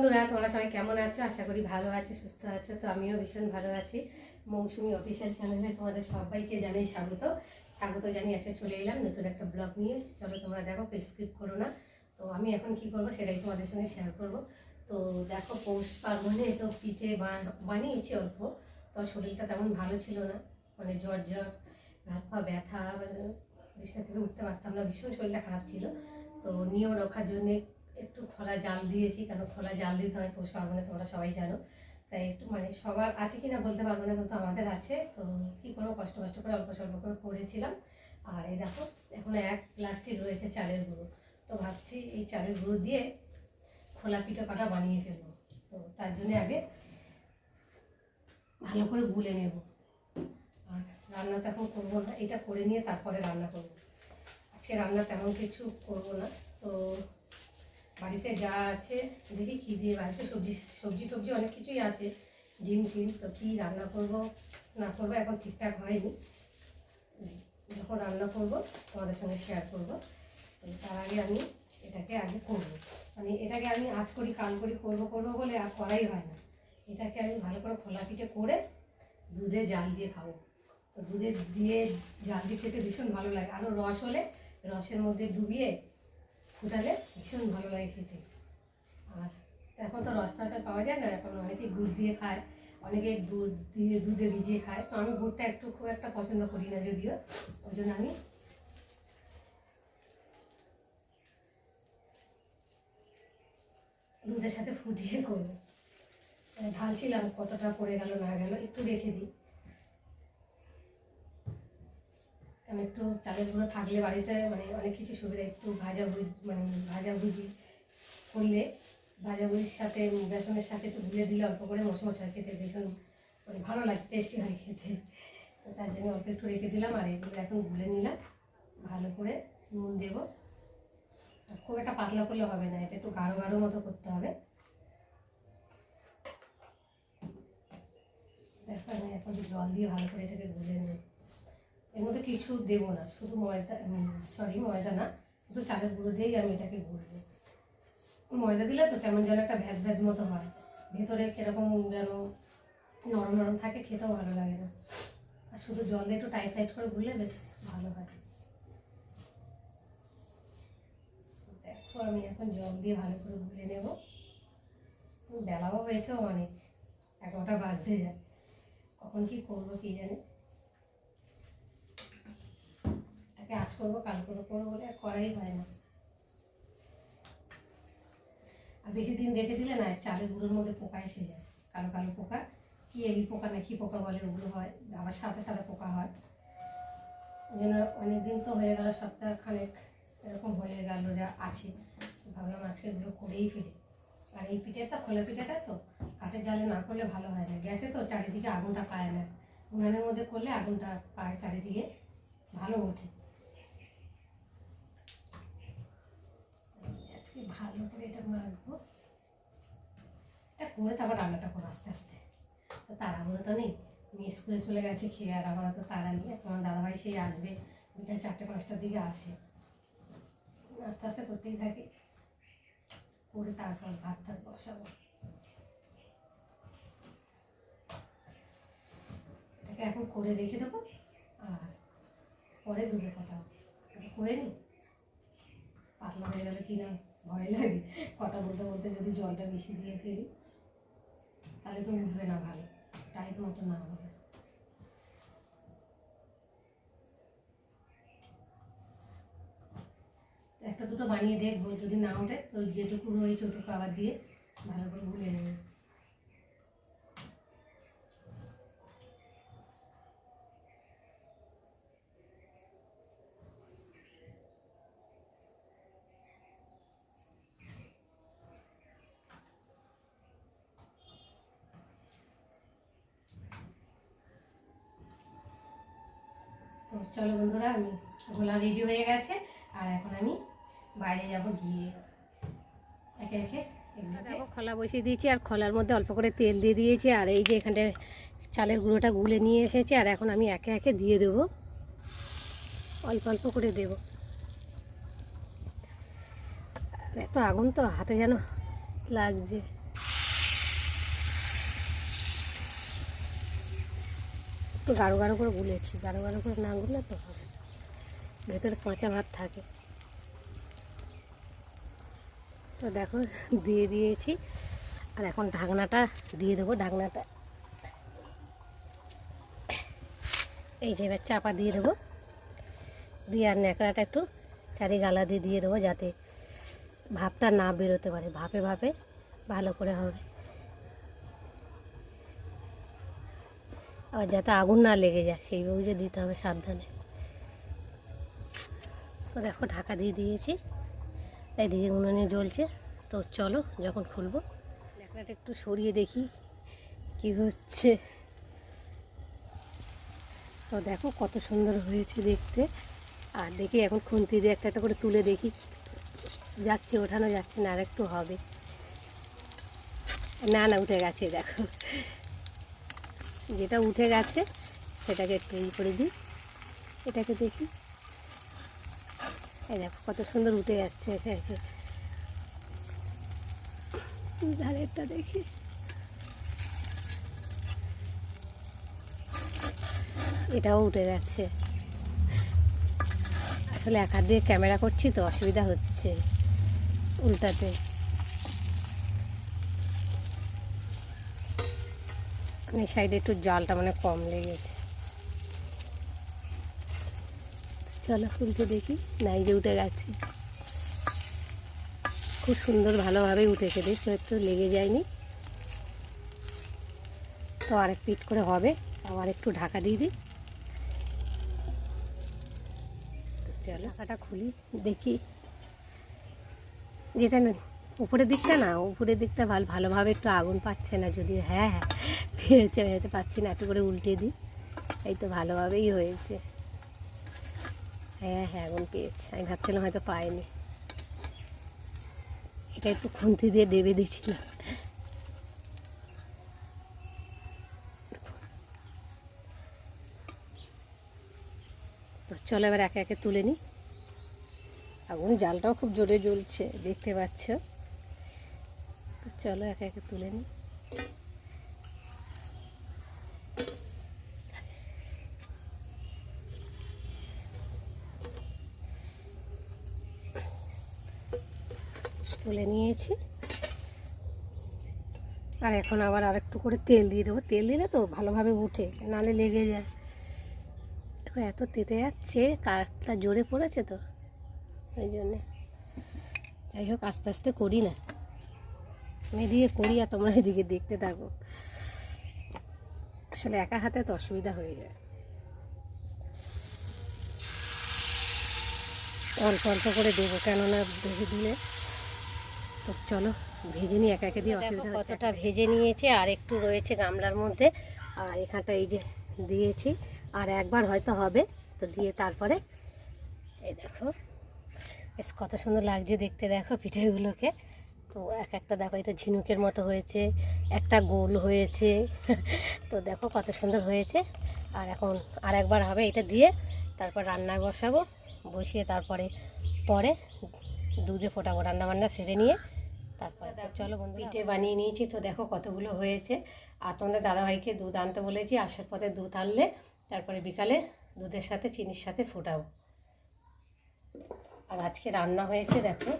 বন্ধুরা, তোমরা সবাই কেমন আছো? আশা করি ভালো আছো, সুস্থ আছো। তো আমিও ভীষণ ভালো আছি। মৌসুমি অফিসিয়াল চ্যানেলে তোমাদের সবাইকে জানাই স্বাগত জানিয়ে আজকে চলে এলাম নতুন একটা ব্লগ নিয়ে। চলো তোমরা দেখো, স্কিপ করো না। তো আমি এখন কি করব সেটাই তোমাদের সঙ্গে শেয়ার করব। তো দেখো, পৌষ পার্বণে তো পিঠে বানিয়েছি অল্প। তো শরীরটা তেমন ভালো ছিল না, মানে জ্বর হাত পা ব্যথা, বিছানা থেকে উঠতে পারতাম না, ভীষণ শরীরটা খারাপ ছিল। তো নিয়ম রক্ষার জন্যে একটু খোলা জাল দিয়েছি, কেন খোলা জাল দিতে হয় পৌষ পার্বণে, তোমরা সবাই জানো। তাই একটু মানে সবার আছে কিনা বলতে পারবো না, কিন্তু আমাদের আছে। তো কী করবো, কষ্ট করে অল্প স্বল্প করে করেছিলাম। আর এই দেখো, এখন এক প্লাস্টিক রয়েছে চালের গুঁড়ো। তো ভাবছি এই চালের গুঁড়ো দিয়ে খোলা পিঠা পাটা বানিয়ে ফেলবো। তো তার জন্য আগে ভালো করে গুলে নেব। আর রান্না তো এখন করবো না, এটা করে নিয়ে তারপরে রান্না করবো। আজকে রান্না তেমন কিছু করবো না। তো বাড়িতে যা আছে দেখি কী দিয়ে, বাড়িতে সবজি টবজি অনেক কিছুই আছে, ডিম টিম। তো কী রান্না করব না করবো এখন ঠিকঠাক হয়নি। যখন রান্না করব তোমাদের সঙ্গে শেয়ার করব। তার আগে আমি এটাকে আগে করব, মানে এটাকে আমি আজ করি কাল করি করবো বলে আর করাই হয় না। এটাকে আমি ভালো করে খোলা পিঠে করে দুধে জাল দিয়ে খাবো। তো দুধে দিয়ে জাল দিয়ে খেতে ভীষণ ভালো লাগে। আরও রস হলে রসের মধ্যে ডুবিয়ে ফুটালে ভীষণ ভালো লাগে খেতে। আর এখন তো রস টসটা পাওয়া যায় না, এখন অনেকে গুড় দিয়ে খায়, অনেকে দুধে ভিজিয়ে খায়। তো আমি গুড়টা খুব একটা পছন্দ করি না যদিও, ওই জন্য আমি দুধের সাথে ফুটিয়ে করবো। ঢালছিলাম, কতটা পড়ে গেল না গেল একটু রেখে দিই, কারণ একটু চালের গুঁড়ো থাকলে বাড়িতে মানে অনেক কিছু সুবিধা। একটু ভাজাভুজি করলে ভাজাভুজির সাথে বেসনের সাথে একটু গুলে দিলে অল্প করে মশমশ হয় খেতে, ভীষণ মানে ভালো লাগে, টেস্টি হয় খেতে। তো তার জন্য অল্প একটু রেখে দিলাম। আর এগুলো এখন গুলে নিলাম, ভালো করে নুন দেবো। আর খুব একটা পাতলা করলে হবে না, এটা একটু গাঢ় মতো করতে হবে। দেখো আমি এখন জল দিয়ে ভালো করে এটাকে গুলে নেব। এর মধ্যে কিছু দেবো না, শুধু ময়দা না, শুধু চালের গুঁড়ো দিয়েই আমি এটাকে গুলবো। ময়দা দিলে তো কেমন যেন একটা ভ্যাদ মতো হয়, ভেতরে কীরকম যেন নরম থাকে, খেতেও ভালো লাগে না। আর শুধু জল দিয়ে একটু টাইট করে গুললে বেশ ভালো হয়। দেখো আমি এখন জল দিয়ে ভালো করে গুলে নেব। বেলাও হয়েছে অনেক, 11টা বাজতে যায়, কখন কি করবো কি জানে। এটাকে আজ করবো কাল করবো বলে আর করাই হয় না। আর বেশি দিন রেখে দিলে না চালের গুঁড়োর মধ্যে পোকা এসে যায়, কালো পোকা, কি এলি পোকা না কি পোকা বলে ওগুলো হয়, আবার সাদা পোকা হয়। ওই জন্য অনেকদিন তো হয়ে গেল, সপ্তাহ খানেক এরকম হয়ে গেল যা আছে। ভাবলাম আজকে এগুলো করেই ফেলি। আর এই পিঠাটা খোলা পিঠাটা তো কাঠের জালে না করলে ভালো হয় না, গ্যাসে তো চারিদিকে আগুনটা পায় না, উনানের মধ্যে করলে আগুনটা পায় চারিদিকে, ভালো ওঠে। আজকে ভালো করে এটা মাখবো, এটা করে তারপর রান্নাটা করবো আস্তে আস্তে। তো তাড়াহুড়ো তো নেই, আমি স্কুলে চলে গেছে খেয়ে, আর আমার তো তাড়া নেই। তোমার দাদাভাই সেই আসবে বিকেল 4-5টার দিকে আসে, আস্তে আস্তে করতেই থাকি, করে তারপর ভাত বসাবো। এটাকে এখন করে রেখে দেবো, আর পরে দুধে ফোটাবো। করে নিই, পাতলা হয়ে গেলে কি না ভয় লাগে, কথা বলতে যদি জলটা বেশি দিয়ে ফেলি তাহলে তো উঠবে না, ভালো টাইট মতো না হবে। একটা দুটো বানিয়ে দেখবো, যদি না ওঠে তো যেটুকু রয়েছে ওটুকু আবার দিয়ে ভালো করে গুলে নেব। তো চলো বন্ধুরা, আমি গোলা রেডি হয়ে গেছে, আর এখন আমি বাইরে যাব, গিয়ে একে একে দেখো খোলা বসিয়ে দিয়েছি। আর খোলার মধ্যে অল্প করে তেল দিয়ে দিয়েছি, আর এই যে এখানে চালের গুঁড়োটা গুলে নিয়ে এসেছি। আর এখন আমি একে একে দিয়ে দেবো, অল্প করে দেবো। এত আগুন তো হাতে যেন লাগছে। একটু গাঢ় গাঢ় করে গুলেছি, গাঢ় গাঢ় করে না গুলে তো হবে, ভেতরে কাঁচা ভাত থাকে। তো দেখো দিয়ে দিয়েছি, আর এখন ঢাকনাটা দিয়ে দেবো। ঢাকনাটা এই যে এবার চাপা দিয়ে দেবো, দিয়ে আর ন্যাকড়াটা একটু চারি গালা দিয়ে দিয়ে দেবো, যাতে ভাপটা না বেরোতে পারে, ভাপে ভাপে ভালো করে হবে, আবার যাতে আগুন না লেগে যায় সেই বুঝে দিতে হবে সাবধানে। তো দেখো ঢাকা দিয়ে দিয়েছি, এদিকে উনুনে জ্বলছে। তো চলো যখন খুলবো ন্যাকড়াটা একটু সরিয়ে দেখি কি হচ্ছে। তো দেখো কত সুন্দর হয়েছে দেখতে। আর দেখি এখন খুন্তি দিয়ে একটা একটা করে তুলে দেখি, যাচ্ছে ওঠানো যাচ্ছে না, আর একটু হবে। না না উঠে গেছে, দেখো যেটা উঠে গেছে সেটাকে একটু ই করে দিই, এটাকে দেখি। এই দেখো কত সুন্দর উঠে যাচ্ছে, একে ধারেরটা দেখি। এটাও উঠে যাচ্ছে। আসলে এক হাত দিয়ে ক্যামেরা করছি তো অসুবিধা হচ্ছে উল্টাতে। এই সাইডে একটু জালটা মানে কম লেগেছে। চলো খুলতে দেখি, নাই যে উঠে গেছে, খুব সুন্দর ভালোভাবেই উঠেছে, দেখো একটু লেগে যায়নি। তো আরেক পিট করে হবে, আবার একটু ঢাকা দিয়ে দিই। চলো ঢাকাটা খুলি দেখি, যেটা উপরের দিকটা না, উপরের দিকটা ভালোভাবে একটু আগুন পাচ্ছে না, যদি হ্যাঁ হ্যাঁ পেয়েছে হয়েছে পাচ্ছি না, একটু করে উল্টে দিই। এই তো ভালোভাবেই হয়েছে, হ্যাঁ হ্যাঁ আগুন পেয়েছে, আমি ভাবছিলাম হয়তো পাইনি। এটা একটু খুন্তি দিয়ে দেবে দিচ্ছিলাম। তো চলো এবার একে একে তুলে নিই। আগুন জালটাও খুব জোরে জ্বলছে দেখতে পাচ্ছ। তো চলো একে একে তুলে নিই। তুলে নিয়েছি, আর এখন আবার আরেকটু করে তেল দিয়ে দেবো। তেল দিলে তো ভালোভাবে উঠে, নাহলে লেগে যায়। দেখো এত তেতে যাচ্ছে, কাঠটা জোরে পড়েছে তো ওই জন্যে। যাই হোক আস্তে আস্তে করি না, আমি এদিকে করি আর তোমরা এদিকে দেখতে থাকো। আসলে একা হাতে তো অসুবিধা হয়ে যায়। অল্প অল্প করে দেবো, কেননা বেশি দিলে। তো চলো ভেজে নিই একা একে দিয়ে, অসুবিধা কতটা ভেজে নিয়েছে, আর একটু রয়েছে গামলার মধ্যে। আর এখানটা এই যে দিয়েছি, আর একবার হয়তো হবে, তো দিয়ে তারপরে এই দেখো বেশ কত সুন্দর লাগছে দেখতে। দেখো পিঠেগুলোকে, তো এক একটা দেখো, এটা ঝিনুকের মতো হয়েছে, একটা গোল হয়েছে। তো দেখো কত সুন্দর হয়েছে। আর এখন আর একবার হবে, এটা দিয়ে তারপর রান্নায় বসাবো, বসিয়ে তারপরে পরে দুধে ফোটাবো, রান্নাবান্না সেরে নিয়ে তারপরে। তো চলো বন্ধু, পিঠে বানিয়ে নিয়েছি। তো দেখো কতগুলো হয়েছে। আর তোমাদের দাদাভাইকে দুধ আনতে বলেছি, আসার পথে দুধ আনলে তারপরে বিকালে দুধের সাথে চিনির সাথে ফোটাবো। আর আজকে রান্না হয়েছে দেখো,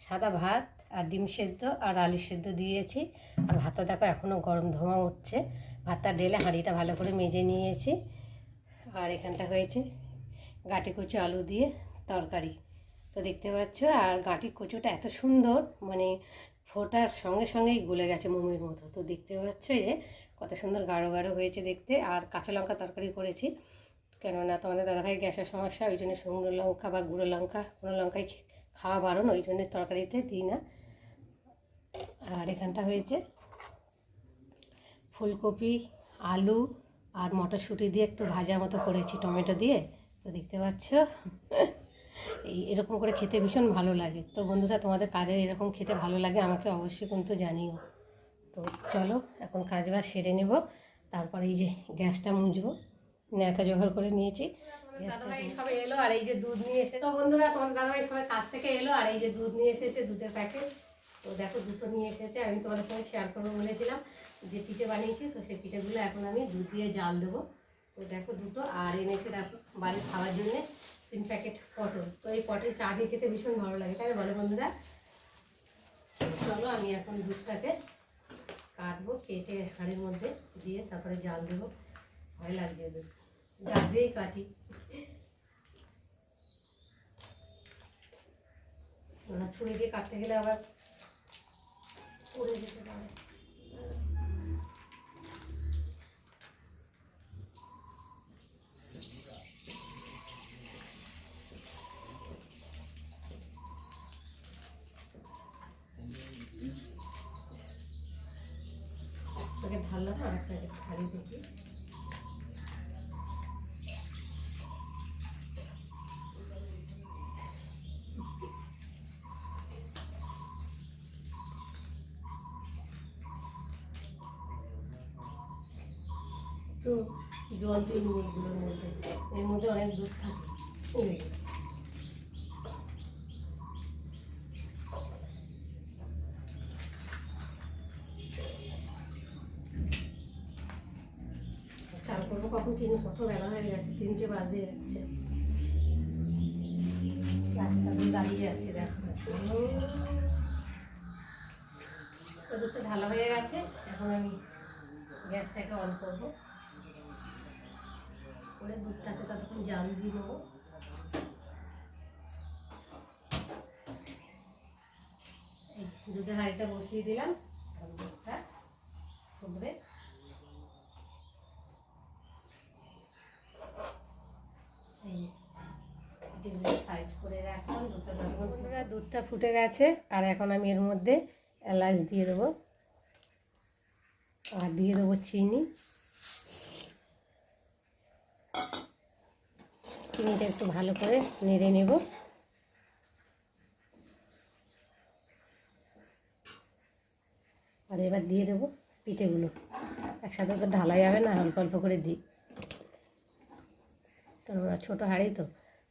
সাদা ভাত আর ডিম সেদ্ধ আর আলু সেদ্ধ দিয়েছি। আর ভাতটা দেখো এখনও গরম ধোঁয়া উঠছে। ভাতটা ঢেলে হাঁড়িটা ভালো করে মেজে নিয়েছি। আর এখানটা হয়েছে গাঁটি কচু আলু দিয়ে তরকারি, তো দেখতে পাচ্ছ। আর গাঁটি কচুটা এত সুন্দর, মানে ফোটার সঙ্গে সঙ্গেই গলে গেছে মোমের মতো। তো দেখতে পাচ্ছ যে কত সুন্দর গাঢ় গাঢ় হয়েছে দেখতে। আর কাঁচা লঙ্কা তরকারি করেছি, কেননা তোমাদের দাদাভাই গ্যাসের সমস্যা, ওই জন্য শুকনো লঙ্কা বা গুঁড়ো লঙ্কা, কোনো লঙ্কাই খাওয়া বারণ, ওই জন্য তরকারিতে দিই না। আর এখানটা হয়েছে ফুলকপি, আলু আর মটরশুঁটি দিয়ে একটু ভাজা মতো করেছি টমেটো দিয়ে। তো দেখতে পাচ্ছ এরকম করে খেতে ভীষণ ভালো লাগে। তো বন্ধুরা তোমাদের কাদের এরকম খেতে ভালো লাগে আমাকে অবশ্যই কিন্তু জানিও। তো চলো এখন কাজবাজ সেরে নেব, তারপরে এই যে গ্যাসটা মুছবো, ন্যাকা জোগাড় করে নিয়েছি। দাদাভাই সবাই এলো, আর এই যে দুধ নিয়ে এসে, তো বন্ধুরা তোমার দাদাভাই সবাই কাজ থেকে এলো, আর এই যে দুধ নিয়ে এসেছে, দুধের প্যাকেট। তো দেখো দুটো নিয়ে এসেছে, আমি তোমাদের সঙ্গে শেয়ার করবো বলেছিলাম যে পিঠে বানিয়েছি। তো সেই পিঠেগুলো এখন আমি দুধ দিয়ে জাল দেবো। তো তো দেখো দুটো, আর এনেছে দেখো বাড়ির খাওয়ার জন্য 3 প্যাকেট পটল। তো এই পটল চা দিয়ে খেতে ভীষণ ভালো লাগে, তাই বলো বন্ধুরা? চলো আমি এখন দুধটাকে কাটবো, কেটে হাঁড়ির মধ্যে দিয়ে তারপরে জাল দেবো। ভয় লাগছে দুধ, জাল দিয়েই কাটি। ছুরি দিয়ে কাটতে গেলে আবার পড়ে যেতে পারে। তোকে ঢাললাম আর একটা হাঁড়ি দেখি। তো জল দিয়ে মুরগুলোর মধ্যে, এর মধ্যে অনেক দুধ থাকে। চাল করবো কখন, কিনে কত বেলা হয়ে গেছে, 3টে বাজে যাচ্ছে। রাস্তা দিয়ে দাঁড়িয়ে যাচ্ছে দেখো। তো দুধটা ঢালা হয়ে গেছে, এখন আমি গ্যাসটাকে অন করবো, করে দুধটাকে ততক্ষণ জাল দিয়ে নেবো। এই দুধের হাঁড়িটা বসিয়ে দিলাম, দুধটা ফুটবে। দুধটা ফুটে গেছে, আর এখন আমি এর মধ্যে এলাচ দিয়ে দেবো, আর দিয়ে দেবো চিনি। চিনিটা একটু ভালো করে নেড়ে নেব। আর এবার দিয়ে দেবো পিঠেগুলো, একসাথে তো ঢালা যাবে না, অল্প অল্প করে দিই, তোমরা ছোটো হাঁড়ি তো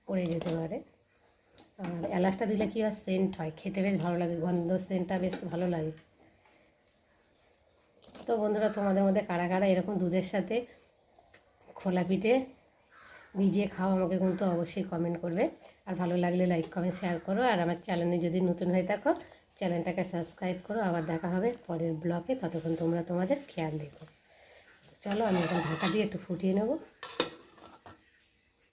পড়ে যেতে পারে। আর এলাচটা দিলে কি হয়, সেন্ট হয়, খেতে বেশ ভালো লাগে, গন্ধ সেন্টটা বেশ ভালো লাগে। তো বন্ধুরা, তোমাদের মধ্যে কারা কারা এরকম দুধের সাথে খোলা পিঠে ভিজিয়ে খাও, আমাকে কিন্তু অবশ্যই কমেন্ট করবে। আর ভালো লাগলে লাইক কমেন্ট শেয়ার করো। আর আমার চ্যানেলে যদি নতুন হয়ে থাকো, চ্যানেলটাকে সাবস্ক্রাইব করো। আবার দেখা হবে পরের ব্লগে, ততক্ষণ তোমরা তোমাদের খেয়াল রেখো। চলো আমি এখন ঢাকা দিয়ে একটু ফুটিয়ে নেবো।